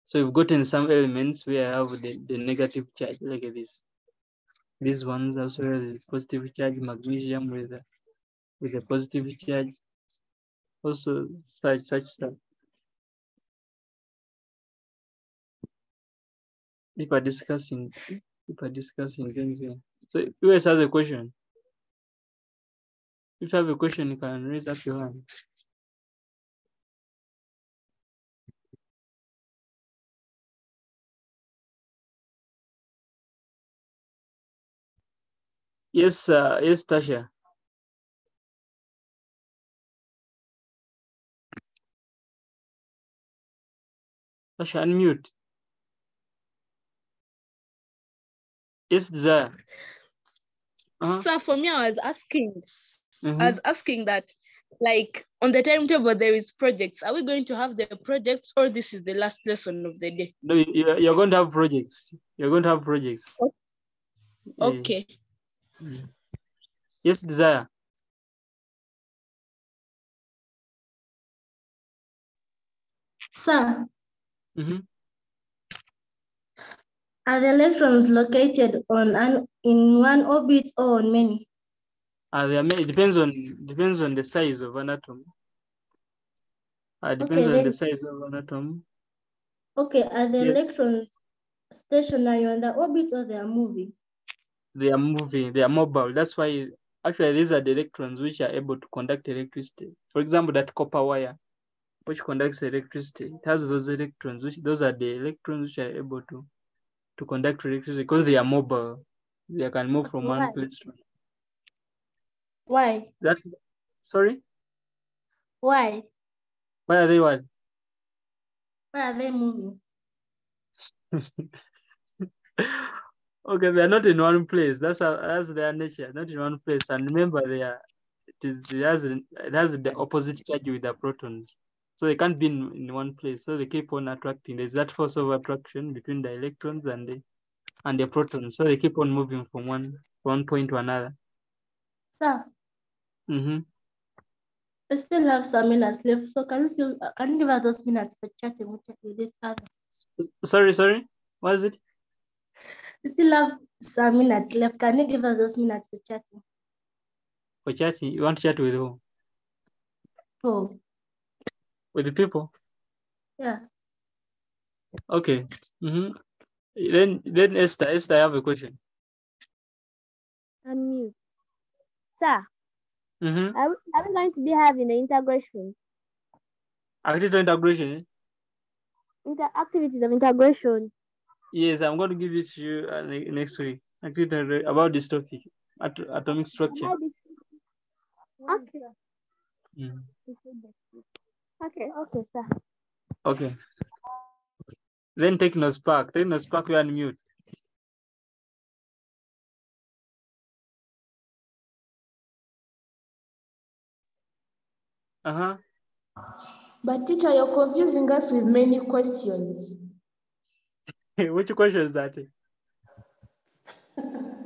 So we've gotten some elements where I have the negative charge, like this. These ones also have the positive charge, magnesium with a positive charge. Also such stuff. People are discussing things here. So who else has a question? If you have a question, you can raise up your hand. Yes, yes, Tasha. Tasha, unmute. Yes, Desire. So for me, I was asking Mm-hmm. that, like, on the timetable there is projects. Are we going to have the projects, or this is the last lesson of the day? No, you're going to have projects. You're going to have projects. Okay. Yes, Desire. Sir, Mm-hmm. are the electrons located in one orbit or on many? It depends on the size of an atom. Depends on the size of an atom. Okay, are the electrons stationary on the orbit or they are moving? They are moving, they are mobile. That's why actually these are the electrons which are able to conduct electricity. For example, that copper wire which conducts electricity, it has those electrons, those are the electrons which are able to conduct electricity because they are mobile. They can move from one place to another. Why? Sorry? Why? Why are they what? Why are they moving? Okay, they are not in one place. That's their nature, not in one place. And remember, it has the opposite charge with the protons. So they can't be in one place. So they keep on attracting. There's that force of attraction between the electrons and the protons. So they keep on moving from one point to another. Sir. Mm-hmm. I still have some minutes left. So can you give us those minutes for chatting with this other? Sorry. What is it? We still have some minutes left. Can you give us those minutes for chatting? For chatting? You want to chat with who? Who? With the people? Yeah. Okay. Mm-hmm. Then Esther, I have a question. Unmute. Sir, mm-hmm. are we going to be having the integration? Activity of integration? Activities of integration. Yes, I'm going to give it to you next week. Activity about this topic, atomic structure. Okay. Mm. Okay, sir. Okay. Then Technospark. Technospark, you unmute. But teacher, you're confusing us with many questions. Which question is that?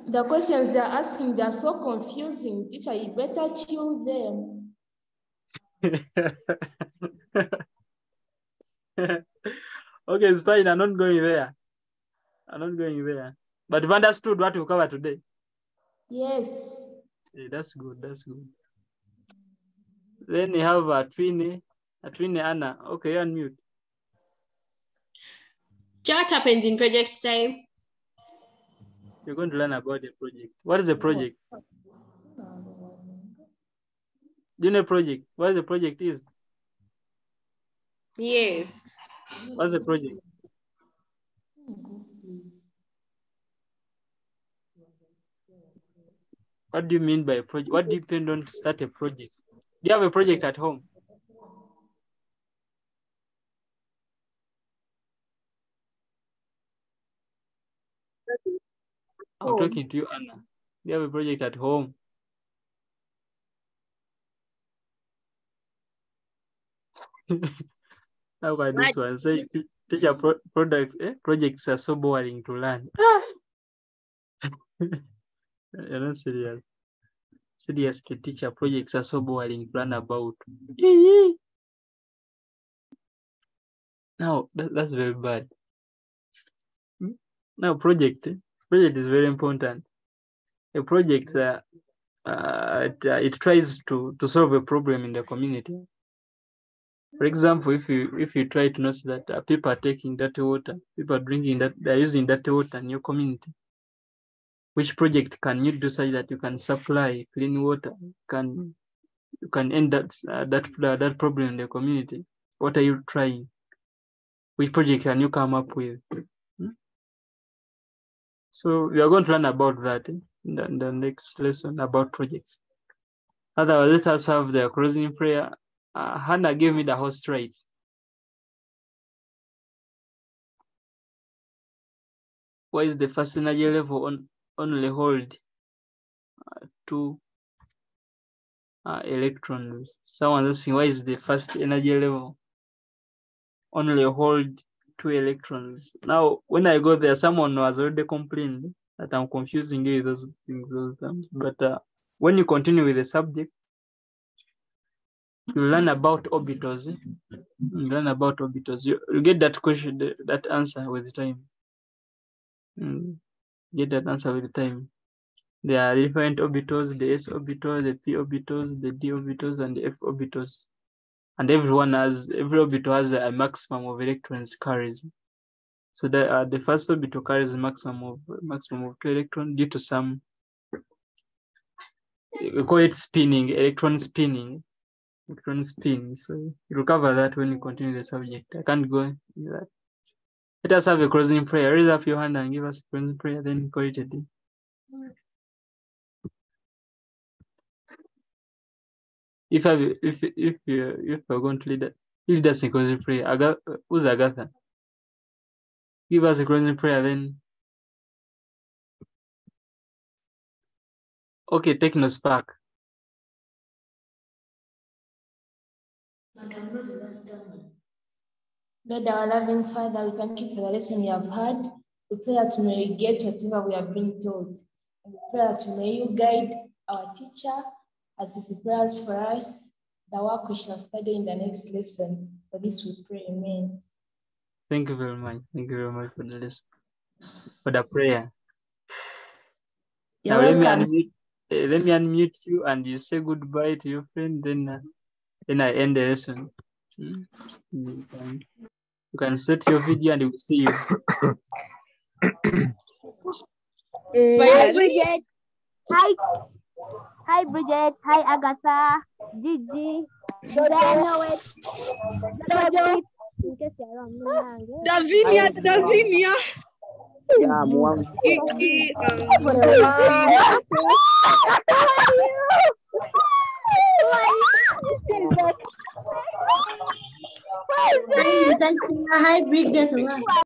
The questions they're asking, they're so confusing. Teacher, you better chill them. Okay, it's fine. I'm not going there. But you've understood what we cover today. Yes. Yeah, that's good. Then you have a twin Anna. Okay, you're unmute. What happens in project time? You're going to learn about the project. What is the project? Do you know project? What the project is? Yes. What's the project? What do you mean by a project? What depends on to start a project? Do you have a project at home? I'm talking to you, Anna. Do you have a project at home? How about this one? Say, teacher, projects are so boring to learn. You're not serious. Seriously, teacher, projects are so boring to learn about. No, that's very bad. Now, project is very important. A project, it tries to solve a problem in the community. For example, if you try to notice that people are taking dirty water, people are drinking that, they're using dirty water in your community, which project can you do such that you can supply clean water? You can end that problem in the community? What are you trying? Which project can you come up with? So we are going to learn about that in the next lesson about projects. Otherwise, let us have the closing prayer. Hannah gave me the host right. Why is the first energy level only hold 2 electrons? Someone asking, why is the first energy level only hold 2 electrons? Now, when I go there, someone was already complained that I'm confusing you with those things, those terms. But when you continue with the subject, you learn about orbitals. You learn about orbitals. You get that question, that answer with time. Get that answer with time. There are different orbitals: the s orbital, the p orbitals, the d orbitals, and the f orbitals. And every orbital has a maximum of electrons carries. So the first orbital carries a maximum of 2 electrons due to some, we call it spinning, electron spinning. So you'll cover that when you continue the subject. I can't go into that. Let us have a closing prayer. Raise up your hand and give us a closing prayer, then call it a day. If you're going to lead us a closing prayer, who's Agatha? Give us a closing prayer, then. Okay, Technospark. Lord, our loving Father, we thank you for the lesson we have heard. We pray that may we get whatever we are being taught. And we pray that may you guide our teacher as he prepares for us the work we shall study in the next lesson. For this we pray, amen. Thank you very much. Thank you very much for the lesson, for the prayer. You're now welcome. Let me unmute you and you say goodbye to your friend, then I end the lesson. You can set your video and we'll see you. Hi, Bridget. Hi, Bridget. Hi, Agatha. Gigi. I know it. In case you're wrong. Davinia. Yeah, Mwang. Kiki, How are you? Hi, Brig, get to work.